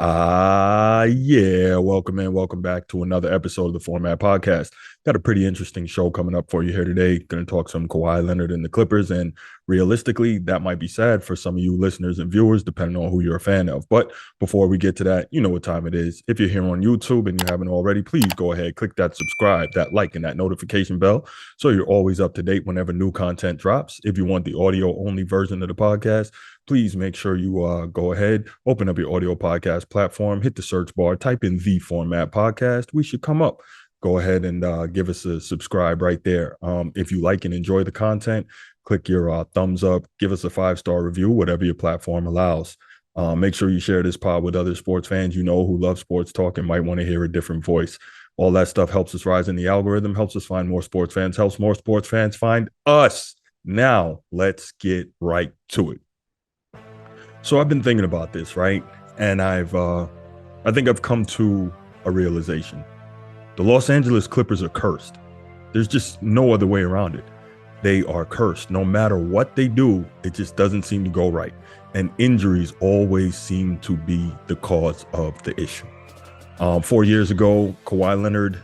Yeah. Welcome in. Welcome back to another episode of the Format Podcast. Got a pretty interesting show coming up for you here today. Going to talk some Kawhi Leonard and the Clippers. And realistically, that might be sad for some of you listeners and viewers, depending on who you're a fan of. But before we get to that, you know what time it is. If you're here on YouTube and you haven't already, please go ahead, click that subscribe, that like, and that notification bell so you're always up to date whenever new content drops. If you want the audio only version of the podcast, please make sure you go ahead, open up your audio podcast platform, hit the search bar, type in the Format Podcast. We should come up. Go ahead and give us a subscribe right there. If you like and enjoy the content, click your thumbs up, give us a 5-star review, whatever your platform allows. Make sure you share this pod with other sports fans you know who love sports talk and might want to hear a different voice. All that stuff helps us rise in the algorithm, helps us find more sports fans, helps more sports fans find us. Now, let's get right to it. So I've been thinking about this, right? And I think I've come to a realization. The Los Angeles Clippers are cursed. There's just no other way around it. They are cursed. No matter what they do, it just doesn't seem to go right. And injuries always seem to be the cause of the issue. 4 years ago, Kawhi Leonard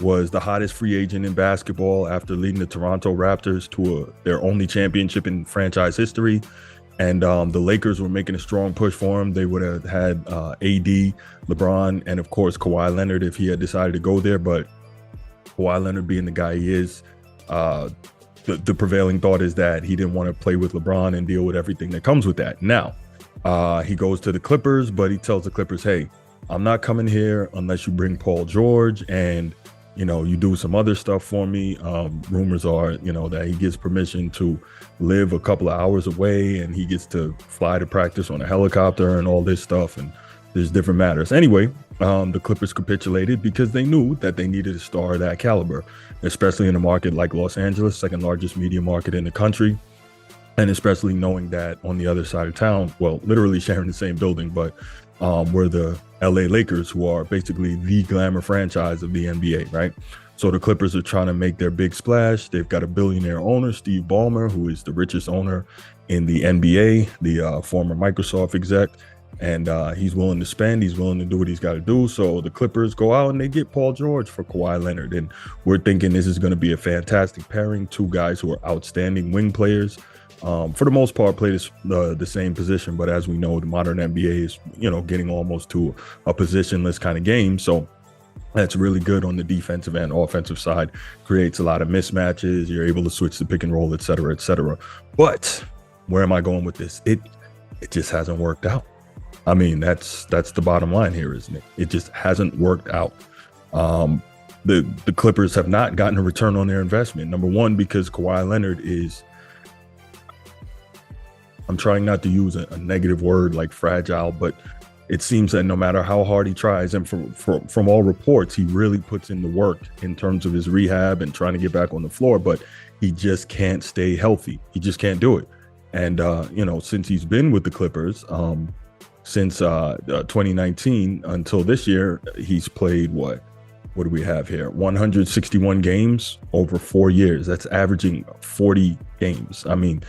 was the hottest free agent in basketball after leading the Toronto Raptors to their only championship in franchise history. And the Lakers were making a strong push for him. They would have had AD, LeBron, and of course Kawhi Leonard if he had decided to go there. But Kawhi Leonard being the guy he is, the prevailing thought is that he didn't want to play with LeBron and deal with everything that comes with that. Now, he goes to the Clippers, but he tells the Clippers, hey, I'm not coming here unless you bring Paul George and you do some other stuff for me. Rumors are, that he gets permission to live a couple of hours away and he gets to fly to practice on a helicopter and all this stuff. And there's different matters. Anyway, the Clippers capitulated because they knew that they needed a star of that caliber, especially in a market like Los Angeles, second largest media market in the country. And especially knowing that on the other side of town, well, literally sharing the same building, but were the LA Lakers, who are basically the glamour franchise of the NBA, right? So the Clippers are trying to make their big splash. They've got a billionaire owner, Steve Ballmer, who is the richest owner in the NBA, the former Microsoft exec. And he's willing to spend. He's willing to do what he's got to do. So the Clippers go out and they get Paul George for Kawhi Leonard. And we're thinking this is going to be a fantastic pairing. Two guys who are outstanding wing players. For the most part, play the same position. But as we know, the modern NBA is, getting almost to a positionless kind of game. So that's really good on the defensive and offensive side. Creates a lot of mismatches. You're able to switch the pick and roll, et cetera, et cetera. But where am I going with this? It just hasn't worked out. I mean, that's the bottom line here, isn't it? It just hasn't worked out. The Clippers have not gotten a return on their investment. Number one, because Kawhi Leonard is, I'm trying not to use a negative word like fragile, but it seems that no matter how hard he tries, and from all reports, he really puts in the work in terms of his rehab and trying to get back on the floor, but he just can't stay healthy. He just can't do it. And, since he's been with the Clippers, since 2019 until this year, he's played what do we have here? 161 games over 4 years. That's averaging 40 games. I mean,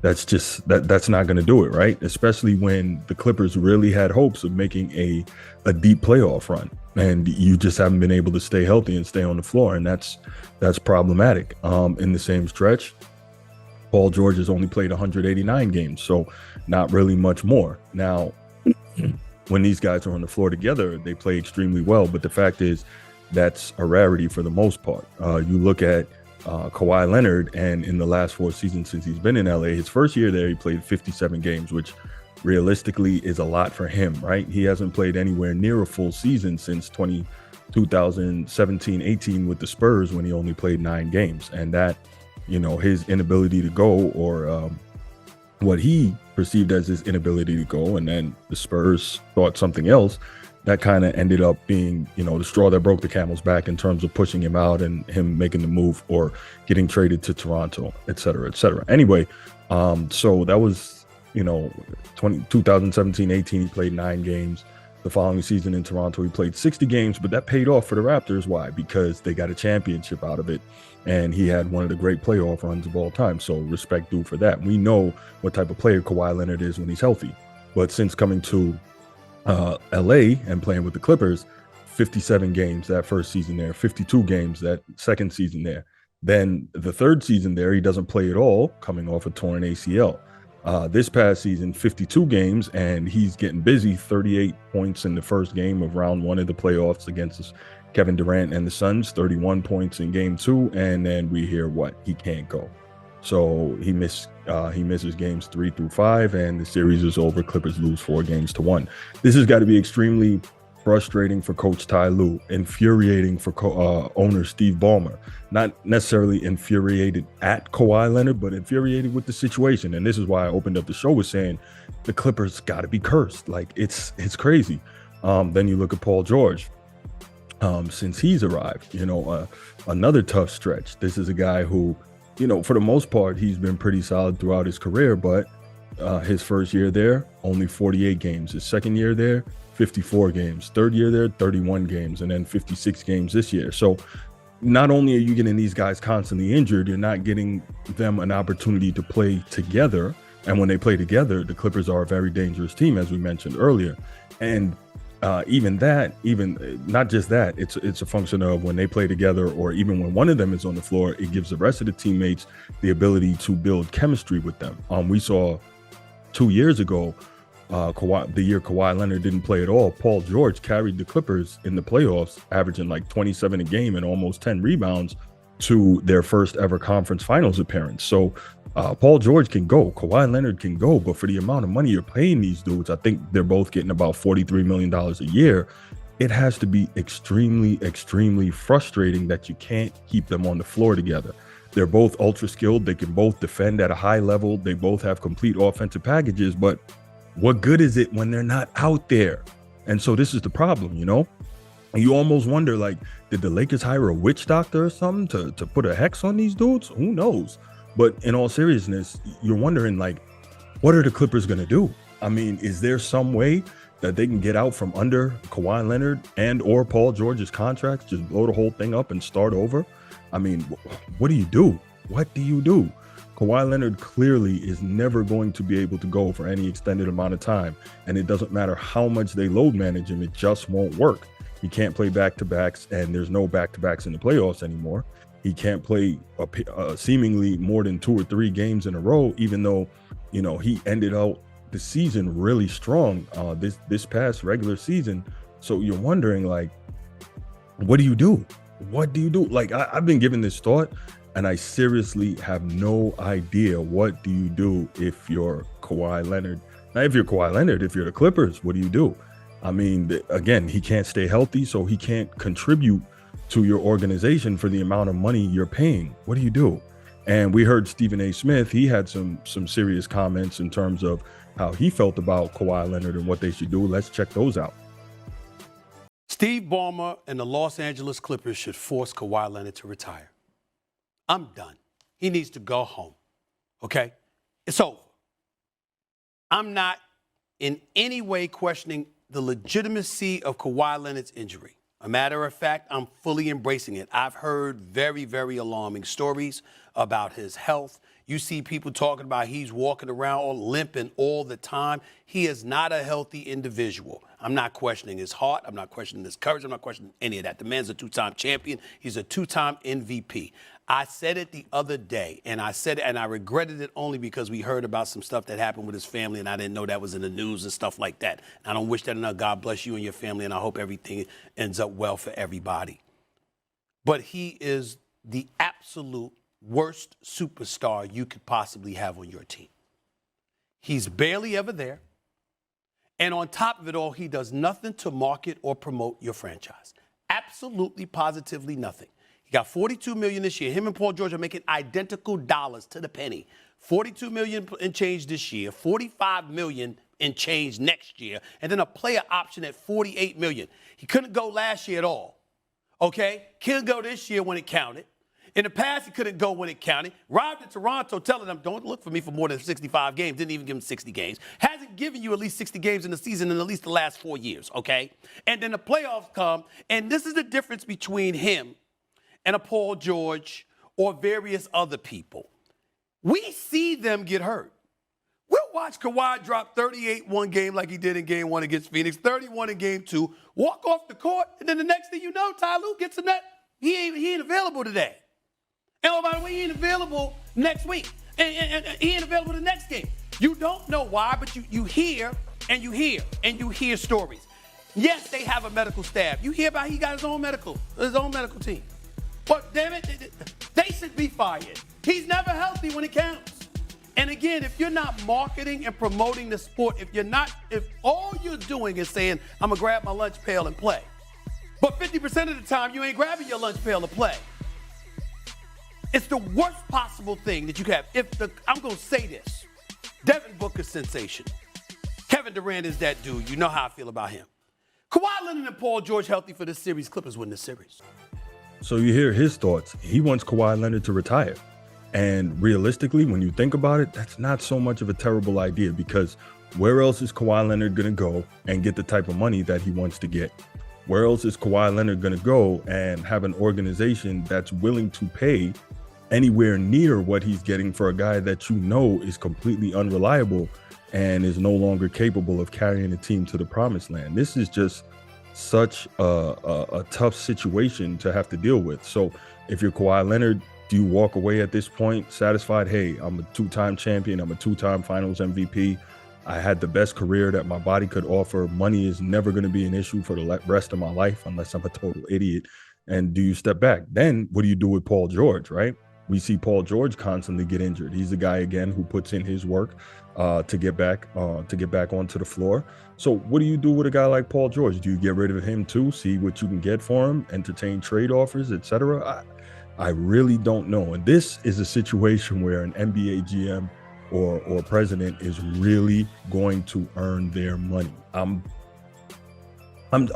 that's not going to do it, right? Especially when the Clippers really had hopes of making a deep playoff run, and you just haven't been able to stay healthy and stay on the floor, and that's problematic. In the same stretch, Paul George has only played 189 games, so not really much more. Now, when these guys are on the floor together, they play extremely well, but the fact is that's a rarity for the most part. You look at Kawhi Leonard, and in the last 4 seasons since he's been in LA, his first year there, he played 57 games, which realistically is a lot for him, right? He hasn't played anywhere near a full season since 2017-18 with the Spurs, when he only played 9 games. And that, his inability to go, or what he perceived as his inability to go, and then the Spurs thought something else, that kind of ended up being, the straw that broke the camel's back in terms of pushing him out and him making the move or getting traded to Toronto, et cetera, et cetera. Anyway, so that was, 2017-18, he played 9 games. The following season in Toronto, he played 60 games, but that paid off for the Raptors. Why? Because they got a championship out of it, and he had one of the great playoff runs of all time. So respect due for that. We know what type of player Kawhi Leonard is when he's healthy. But since coming to LA and playing with the Clippers, 57 games that first season there, 52 games that second season there. Then the third season there, he doesn't play at all, coming off a torn ACL. This past season, 52 games, and he's getting busy. 38 points in the first game of round one of the playoffs against Kevin Durant and the Suns, 31 points in game two, and then we hear what? He can't go. So he misses games 3 through 5, and the series is over. Clippers lose 4-1. This has got to be extremely frustrating for Coach Ty Lue, infuriating for owner Steve Ballmer. Not necessarily infuriated at Kawhi Leonard, but infuriated with the situation. And this is why I opened up the show with saying the Clippers got to be cursed. Like, it's crazy. Then you look at Paul George. Since he's arrived, another tough stretch. This is a guy who, for the most part, he's been pretty solid throughout his career, but his first year there, only 48 games. His second year there, 54 games. Third year there, 31 games, and then 56 games this year. So not only are you getting these guys constantly injured, you're not getting them an opportunity to play together. And when they play together, the Clippers are a very dangerous team, as we mentioned earlier. And even not just that, it's a function of when they play together, or even when one of them is on the floor, it gives the rest of the teammates the ability to build chemistry with them. We saw 2 years ago, the year Kawhi Leonard didn't play at all, Paul George carried the Clippers in the playoffs, averaging like 27 a game and almost 10 rebounds to their first ever conference finals appearance. So Paul George can go, Kawhi Leonard can go, but for the amount of money you're paying these dudes, I think they're both getting about $43 million a year. It has to be extremely, extremely frustrating that you can't keep them on the floor together. They're both ultra skilled. They can both defend at a high level. They both have complete offensive packages, but what good is it when they're not out there? And so this is the problem, You almost wonder, like, did the Lakers hire a witch doctor or something to put a hex on these dudes? Who knows? But in all seriousness, you're wondering, like, what are the Clippers going to do? I mean, is there some way that they can get out from under Kawhi Leonard and or Paul George's contracts, just blow the whole thing up and start over? I mean, what do you do? What do you do? Kawhi Leonard clearly is never going to be able to go for any extended amount of time. And it doesn't matter how much they load manage him, it just won't work. He can't play back-to-backs, and there's no back-to-backs in the playoffs anymore. He can't play seemingly more than 2 or 3 games in a row, even though, he ended out the season really strong this past regular season. So you're wondering, like, what do you do? What do you do? Like, I've been giving this thought, and I seriously have no idea what do you do if you're Kawhi Leonard. Now, if you're Kawhi Leonard, if you're the Clippers, what do you do? I mean, again, he can't stay healthy, so he can't contribute to your organization for the amount of money you're paying. What do you do? And we heard Stephen A. Smith, he had some serious comments in terms of how he felt about Kawhi Leonard and what they should do. Let's check those out. Steve Ballmer and the Los Angeles Clippers should force Kawhi Leonard to retire. I'm done. He needs to go home, okay? It's over. I'm not in any way questioning the legitimacy of Kawhi Leonard's injury. A matter of fact, I'm fully embracing it. I've heard very, very alarming stories about his health. You see people talking about he's walking around all limping all the time. He is not a healthy individual. I'm not questioning his heart. I'm not questioning his courage. I'm not questioning any of that. The man's a 2-time champion. He's a 2-time MVP. I said it the other day, and I said it, and I regretted it only because we heard about some stuff that happened with his family, and I didn't know that was in the news and stuff like that. I don't wish that enough. God bless you and your family, and I hope everything ends up well for everybody. But he is the absolute worst superstar you could possibly have on your team. He's barely ever there. And on top of it all, he does nothing to market or promote your franchise. Absolutely, positively nothing. He got $42 million this year. Him and Paul George are making identical dollars to the penny. $42 million in change this year, $45 million in change next year, and then a player option at $48 million. He couldn't go last year at all, okay? Couldn't go this year when it counted. In the past, he couldn't go when it counted. Arrived at Toronto telling them, don't look for me for more than 65 games. Didn't even give him 60 games. Hasn't given you at least 60 games in the season in at least the last 4 years, okay? And then the playoffs come, and this is the difference between him and a Paul George or various other people. We see them get hurt. We're watch Kawhi drop 38 one game like he did in game 1 against Phoenix, 31 in game 2, walk off the court, and then the next thing you know, Ty Lue gets him that. He ain't available today. And oh, by the way, he ain't available next week. And he ain't available the next game. You don't know why, but you hear and you hear stories. Yes, they have a medical staff. You hear about he got his own medical team. But damn it, they should be fired. He's never healthy when it counts. And again, if you're not marketing and promoting the sport, if all you're doing is saying, I'm gonna grab my lunch pail and play, but 50% of the time you ain't grabbing your lunch pail to play, it's the worst possible thing that you can have. I'm gonna say this, Devin Booker's sensation. Kevin Durant is that dude. You know how I feel about him. Kawhi Leonard and Paul George healthy for this series. Clippers win the series. So you hear his thoughts. He wants Kawhi Leonard to retire. And realistically, when you think about it, that's not so much of a terrible idea, because where else is Kawhi Leonard going to go and get the type of money that he wants to get? Where else is Kawhi Leonard going to go and have an organization that's willing to pay anywhere near what he's getting for a guy that you know is completely unreliable and is no longer capable of carrying a team to the promised land? This is just such a tough situation to have to deal with. So if you're Kawhi Leonard, do you walk away at this point satisfied? Hey, I'm a 2-time champion. I'm a 2-time finals MVP. I had the best career that my body could offer. Money is never going to be an issue for the rest of my life unless I'm a total idiot. And do you step back? Then what do you do with Paul George, right? We see Paul George constantly get injured. He's the guy, again, who puts in his work to get back onto the floor. So what do you do with a guy like Paul George? Do you get rid of him too? See what you can get for him, entertain trade offers, etc.? I really don't know. And this is a situation where an NBA GM or president is really going to earn their money. I'm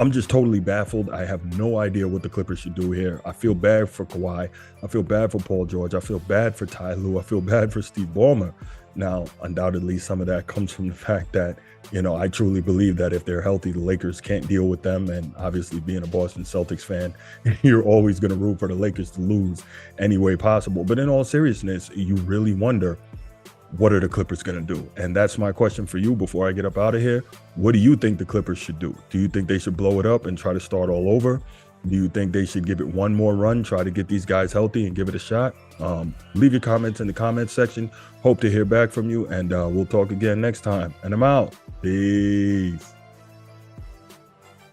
just totally baffled. I have no idea what the Clippers should do here. I feel bad for Kawhi. I feel bad for Paul George. I feel bad for Ty Lue. I feel bad for Steve Ballmer. Now, undoubtedly, some of that comes from the fact that, I truly believe that if they're healthy, the Lakers can't deal with them. And obviously, being a Boston Celtics fan, you're always going to root for the Lakers to lose any way possible. But in all seriousness, you really wonder, what are the Clippers going to do? And that's my question for you before I get up out of here. What do you think the Clippers should do? Do you think they should blow it up and try to start all over? Do you think they should give it one more run, try to get these guys healthy and give it a shot? Leave your comments in the comments section. Hope to hear back from you, and we'll talk again next time. And I'm out. Peace.